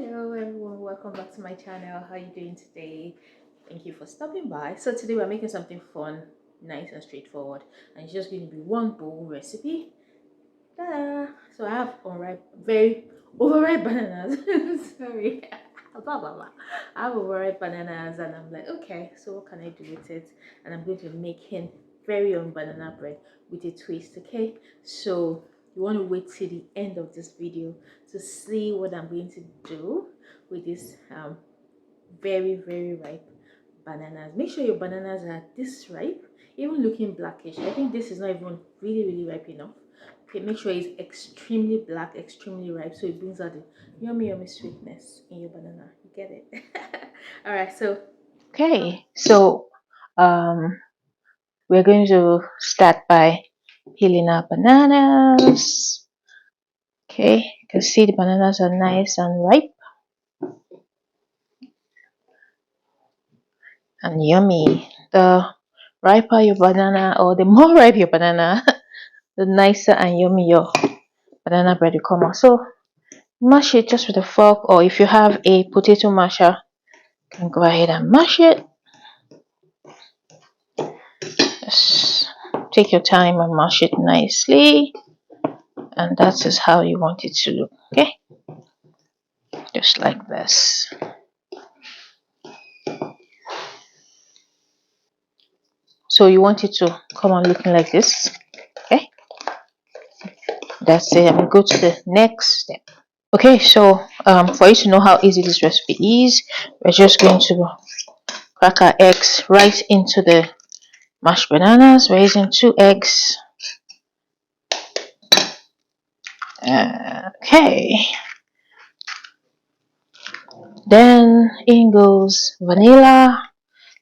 Hello everyone, welcome back to my channel. How are you doing today? Thank you for stopping by. So today we're making something fun, nice and straightforward, and it's just going to be one bowl recipe. Ta-da! So I have unripe, very overripe bananas. Sorry. Blah, blah, blah. I have overripe bananas and I'm like, okay, so what can I do with it? And I'm going to make him very own banana bread with a twist, okay? So you want to wait till the end of this video to see what I'm going to do with this very ripe bananas. Make sure your bananas are this ripe, even looking blackish. I think this is not even really ripe enough. Okay, make sure it's extremely black, extremely ripe, so it brings out the yummy sweetness in your banana. You get it? All right, so Okay, so um, we're going to start by peeling our bananas. Okay, you can see the bananas are nice and ripe and yummy. The riper your banana, or the more ripe your banana, the nicer and yummy your banana bread will come out. So mash it just with a fork, or if you have a potato masher, you can go ahead and mash it. Just take your time and mash it nicely, and that is how you want it to look. Okay, just like this. So you want it to come on looking like this. Okay, that's it. I'm gonna go to the next step. Okay, so for you to know how easy this recipe is, we're just going to crack our eggs right into the mashed bananas. We're using 2 eggs. Okay, then in goes vanilla.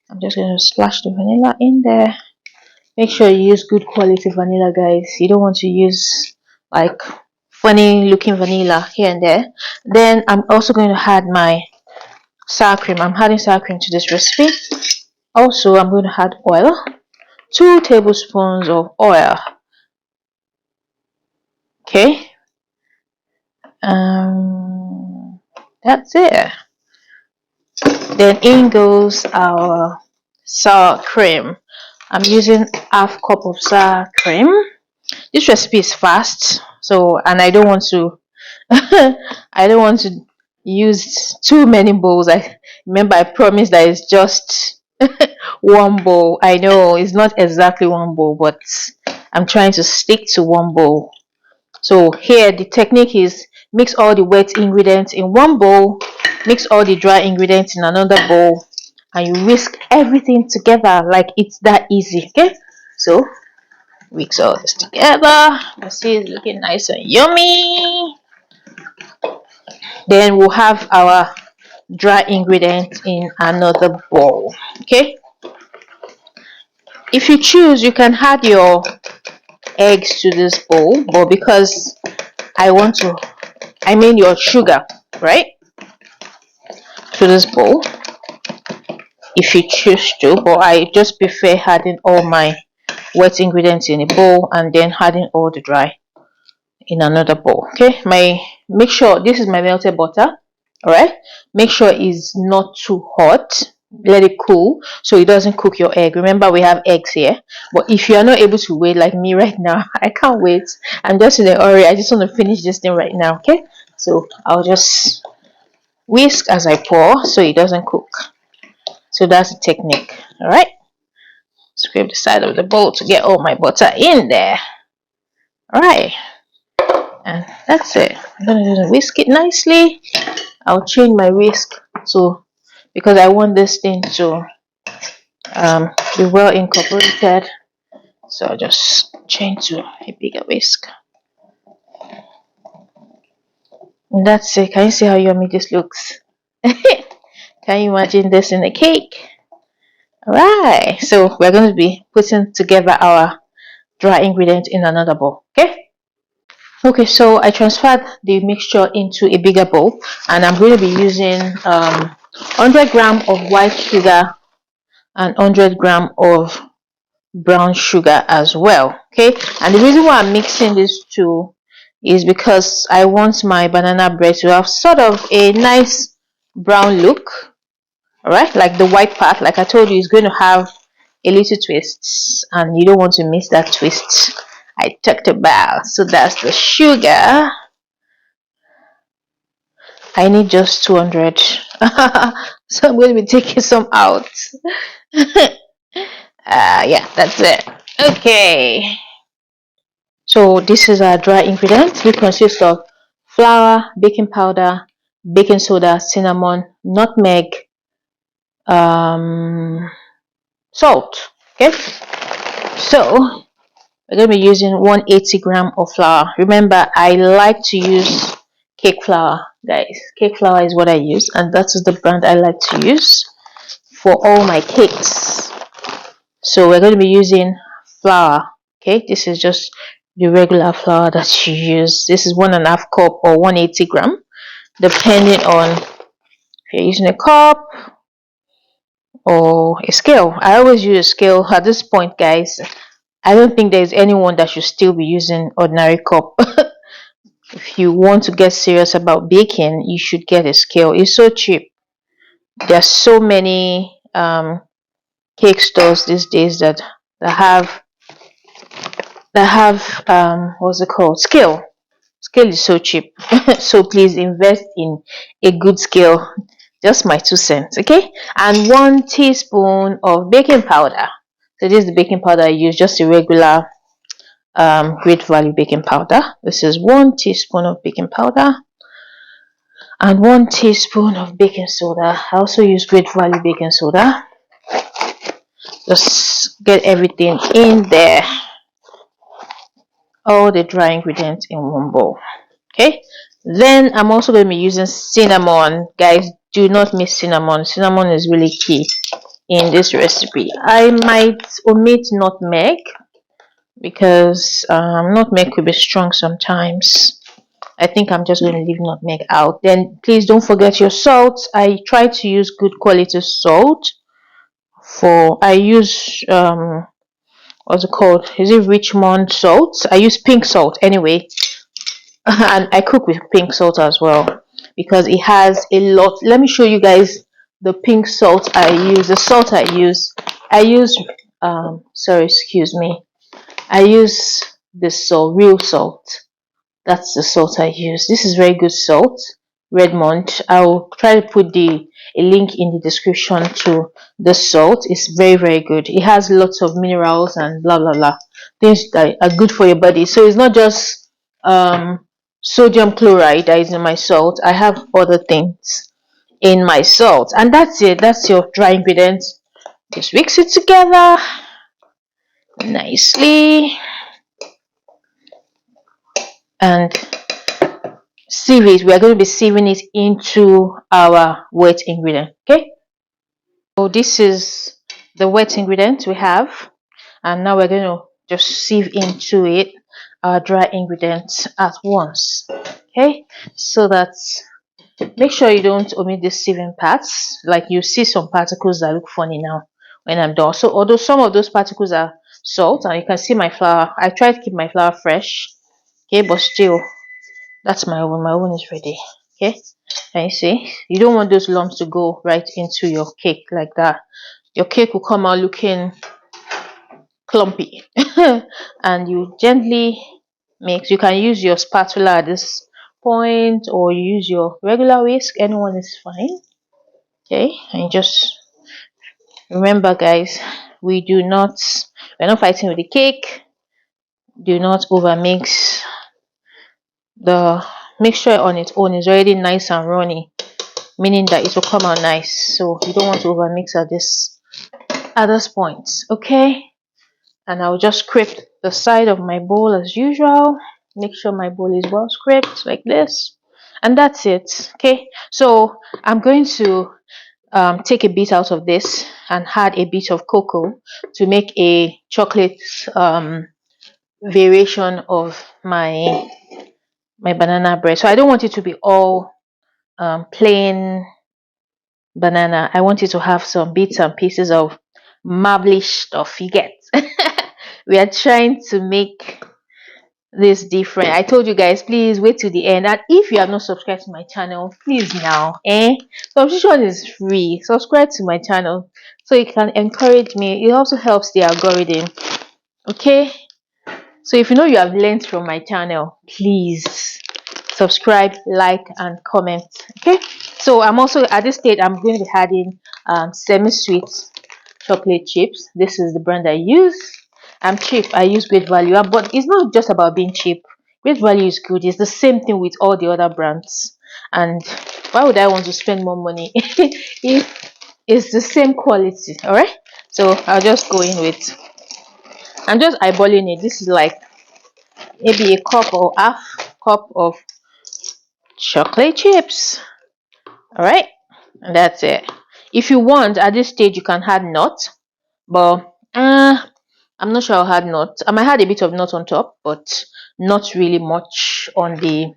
I'm just going to splash the vanilla in there. Make sure you use good quality vanilla, guys. You don't want to use like funny looking vanilla here and there. Then I'm also going to add my sour cream. I'm adding sour cream to this recipe. Also, I'm going to add oil, 2 tablespoons of oil. Okay, that's it. Then in goes our sour cream. I'm using half cup of sour cream. This recipe is fast, so, and I don't want to I don't want to use too many bowls. I remember I promised that it's just one bowl. I know it's not exactly one bowl, but I'm trying to stick to one bowl. So here the technique is mix all the wet ingredients in one bowl, mix all the dry ingredients in another bowl, and you whisk everything together. Like, it's that easy. Okay, so mix all this together. You see it's looking nice and yummy. Then we'll have our dry ingredients in another bowl. Okay, if you choose, you can add your eggs to this bowl, but because I mean your sugar, right, to this bowl, if you choose to, but I just prefer adding all my wet ingredients in a bowl and then adding all the dry in another bowl. Okay, make sure this is my melted butter. All right, make sure it's not too hot. Let it cool so it doesn't cook your egg. Remember, we have eggs here, but if you are not able to wait like me right now, I can't wait. I'm just in a hurry. I just want to finish this thing right now. Okay, so I'll just whisk as I pour so it doesn't cook. So that's the technique. All right, scrape the side of the bowl to get all my butter in there. All right, and that's it. I'm gonna just whisk it nicely. I'll change my whisk to, because I want this thing to be well incorporated, so I'll just change to a bigger whisk. And that's it. Can you see how yummy this looks? Can you imagine this in a cake? Alright, so we're going to be putting together our dry ingredients in another bowl. Okay, so I transferred the mixture into a bigger bowl, and I'm going to be using 100 gram of white sugar and 100 gram of brown sugar as well. Okay, and the reason why I'm mixing these two is because I want my banana bread to have sort of a nice brown look. Alright, like the white part, like I told you, is going to have a little twist, and you don't want to miss that twist I talked about. So that's the sugar. I need just 200. So I'm going to be taking some out. Yeah, that's it. Okay. So this is our dry ingredients. It consists of flour, baking powder, baking soda, cinnamon, nutmeg, salt. Okay. So we're going to be using 180 gram of flour. Remember, I like to use cake flour, guys. Cake flour is what I use, and that is the brand I like to use for all my cakes. So we're going to be using flour. Okay, this is just the regular flour that you use. This is 1.5 cup or 180 gram, depending on if you're using a cup or a scale. I always use a scale at this point, guys. I don't think there's anyone that should still be using ordinary cup. If you want to get serious about baking, you should get a scale. It's so cheap. There's so many cake stores these days that have what's it called, scale. Scale is so cheap. So please invest in a good scale. Just my 2 cents, okay? And 1 teaspoon of baking powder. So this is the baking powder I use, just a regular great value baking powder. This is 1 teaspoon of baking powder and 1 teaspoon of baking soda. I also use great value baking soda. Just get everything in there, all the dry ingredients in one bowl. Okay, then I'm also going to be using cinnamon. Guys, do not miss cinnamon. Cinnamon is really key in this recipe. I might omit nutmeg because nutmeg could be strong sometimes. I think I'm just going to leave nutmeg out. Then please don't forget your salt. I try to use good quality salt. I use what's it called? Is it Richmond salt? I use pink salt anyway. And I cook with pink salt as well because it has a lot. Let me show you guys the pink salt I use. The salt I use. Sorry, excuse me. I use this salt, real salt. That's the salt I use. This is very good salt, Redmond. I'll try to put a link in the description to the salt. It's very good. It has lots of minerals and blah blah blah, things that are good for your body. So it's not just sodium chloride that is in my salt. I have other things in my salt, and that's it. That's your dry ingredients. Just mix it together nicely and sieve it. We are going to be sieving it into our wet ingredient. Okay, so this is the wet ingredient we have, and now we're going to just sieve into it our dry ingredients at once. Okay, so that's, make sure you don't omit the sieving parts. Like you see some particles that look funny now when I'm done. So although some of those particles are salt, and you can see my flour, I try to keep my flour fresh. Okay, but still, that's my oven. My oven is ready. Okay, can you see? You don't want those lumps to go right into your cake like that. Your cake will come out looking clumpy. And you gently mix. You can use your spatula at this point, or you use your regular whisk. Anyone is fine. Okay, and just remember, guys, we're not fighting with the cake. Do not over mix. The mixture on its own is already nice and runny, meaning that it will come out nice. So you don't want to over mix at this point. Okay, and I'll just scrape the side of my bowl as usual. Make sure my bowl is well scraped like this, and that's it. Okay, so I'm going to take a bit out of this and add a bit of cocoa to make a chocolate variation of my banana bread. So I don't want it to be all plain banana. I want it to have some bits and pieces of marblish stuff. You get? We are trying to make this different. I told you guys, please wait till the end. And if you have not subscribed to my channel, please now. Subscription is free. Subscribe to my channel so you can encourage me. It also helps the algorithm. Okay. So if you know you have learned from my channel, please subscribe, like, and comment. Okay. So I'm also at this stage. I'm going to be adding semi-sweet chocolate chips. This is the brand I use. I'm cheap. I use Great Value, but it's not just about being cheap. Great Value is good. It's the same thing with all the other brands. And why would I want to spend more money if it's the same quality? All right. So I'll just go in with. I'm just eyeballing it. This is like maybe a cup or half cup of chocolate chips. All right, and that's it. If you want, at this stage, you can add nuts, but I'm not sure I'll add nuts. I might add a bit of nut on top, but not really much on the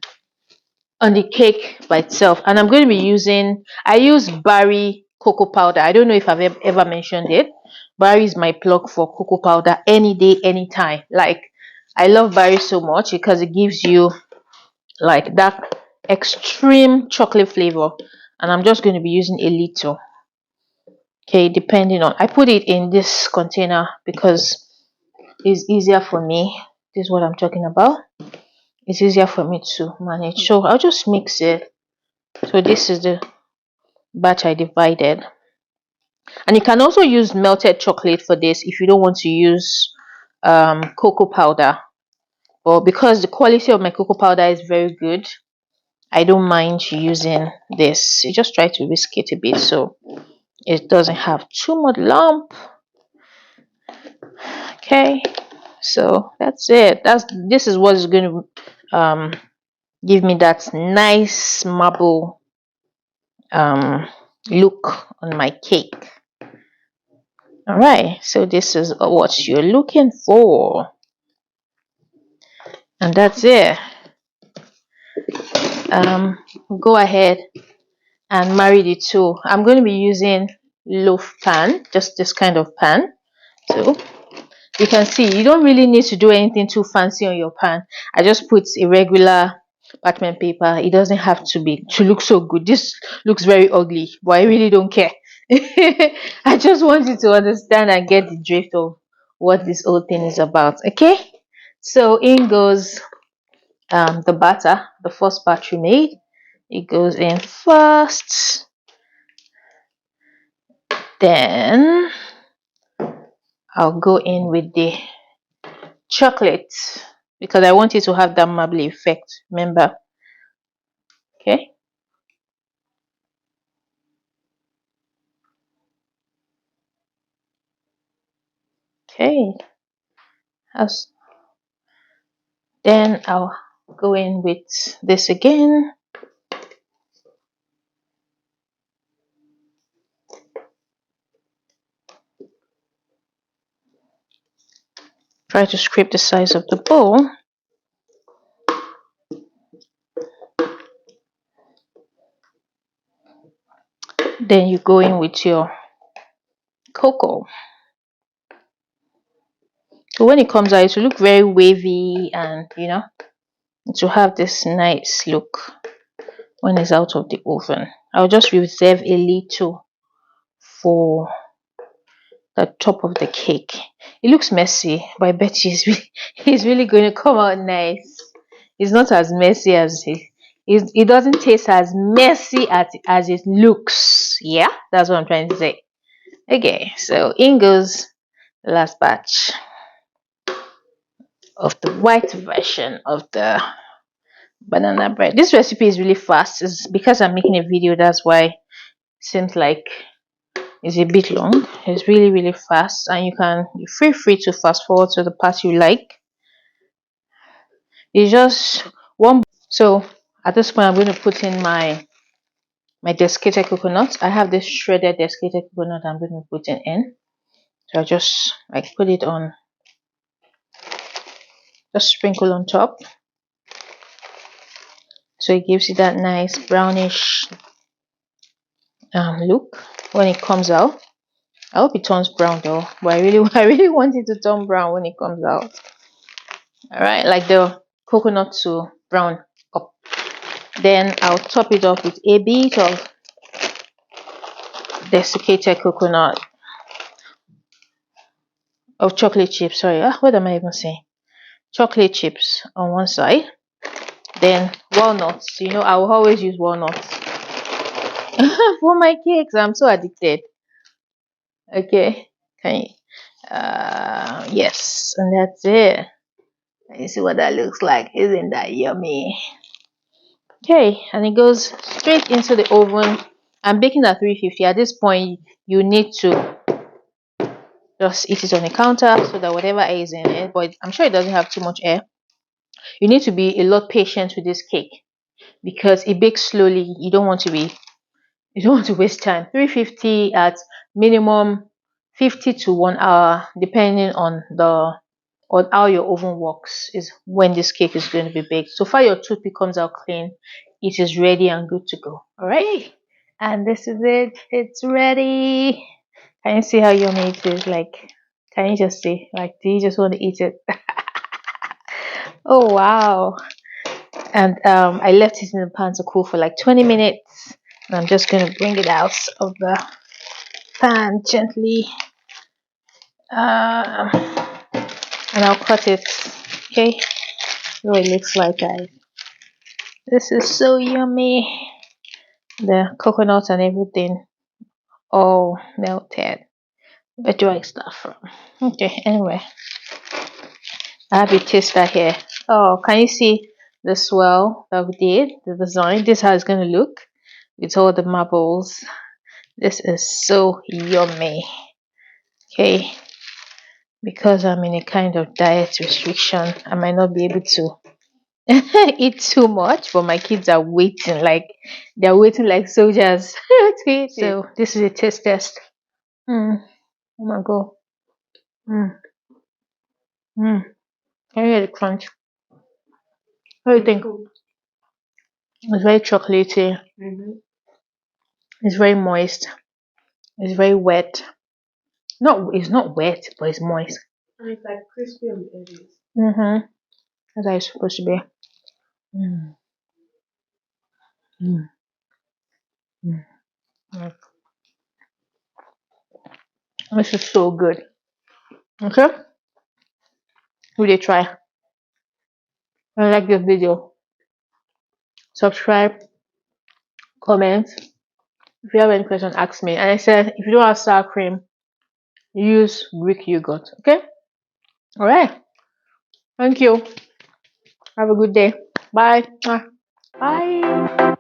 cake by itself. And I'm going to be using. I use Barry cocoa powder. I don't know if I've ever mentioned it. Barry is my plug for cocoa powder any day, anytime. Like, I love Barry so much because it gives you like that extreme chocolate flavor. And I'm just going to be using a little. Okay, depending on, I put it in this container because it's easier for me. This is what I'm talking about. It's easier for me to manage. So I'll just mix it. So this is the batch I divided. And you can also use melted chocolate for this if you don't want to use cocoa powder. But because the quality of my cocoa powder is very good, I don't mind using this. You just try to whisk it a bit so it doesn't have too much lump. Okay, so that's it. This is what is going to give me that nice marble look on my cake. All right, so this is what you're looking for, and that's it. Go ahead and marry the two. I'm going to be using loaf pan, just this kind of pan. So you can see you don't really need to do anything too fancy on your pan. I just put a regular parchment paper. It doesn't have to look so good. This looks very ugly, but I really don't care. I just want you to understand and get the drift of what this whole thing is about. Okay, so in goes the batter, the first batch we made. It goes in first, then I'll go in with the chocolate because I want it to have that marbly effect, remember. Okay, as then I'll go in with this again. Try to scrape the size of the bowl. Then you go in with your cocoa. So when it comes out, it will look very wavy and it will have this nice look when it's out of the oven. I'll just reserve a little for the top of the cake. It looks messy, but I bet you it's really going to come out nice. It's not as messy as it doesn't taste as messy as it looks. Yeah, that's what I'm trying to say. Okay, so in goes the last batch of the white version of the banana bread. This recipe is really fast. It's because I'm making a video, that's why it seems like it's a bit long. It's really fast, and you feel free to fast forward to the part you like. It's just one. So at this point I'm going to put in my desiccated coconut. I have this shredded desiccated coconut I'm going to put it in. So I just like put it on, just sprinkle on top, so it gives you that nice brownish look when it comes out. I hope it turns brown though, but I really want it to turn brown when it comes out. All right, like the coconut to brown up. Then I'll top it off with a bit of desiccated coconut of chocolate chips. Sorry, what am I even saying? Chocolate chips on one side. Then walnuts. You know, I will always use walnuts for my cakes. I'm so addicted. Okay, can you? Yes, and that's it. You see what that looks like? Isn't that yummy? Okay, and it goes straight into the oven. I'm baking at 350. At this point, you need to just eat it on the counter so that whatever air is in it, but I'm sure it doesn't have too much air. You need to be a lot patient with this cake because it bakes slowly. You don't want to waste time. 350 at minimum 50 to 1 hour, depending on how your oven works, is when this cake is going to be baked. So far your toothpick comes out clean, it is ready and good to go. All right, and this is it. It's ready. Can you see how yummy it is? Like, can you just see? Like, do you just want to eat it? Oh wow. And I left it in the pan to cool for like 20 minutes. And I'm just going to bring it out of the pan gently. And I'll cut it. Okay. What it looks like, guys. This is so yummy. The coconut and everything all melted. Where do I start from? Okay, anyway. I have a taster here. Oh, can you see the swirl that we did? The design. This is how it's going to look with all the marbles. This is so yummy. Okay. Because I'm in a kind of diet restriction, I might not be able to eat too much, but my kids are waiting, like they're waiting like soldiers to eat it. So this is a taste test. Oh my god. Mm. Mm. Can you hear the crunch? What do you think? It's very chocolatey. It's very moist. It's very wet. No, it's not wet, but it's moist. And it's like crispy on the edges. That's how it's supposed to be. Mm. Mm. Mm. Mm. This is so good. Okay? Really try. And like this video. Subscribe, comment. If you have any question, ask me. And I said, if you don't have sour cream, use Greek yogurt. Okay? Alright. Thank you. Have a good day. Bye. Bye.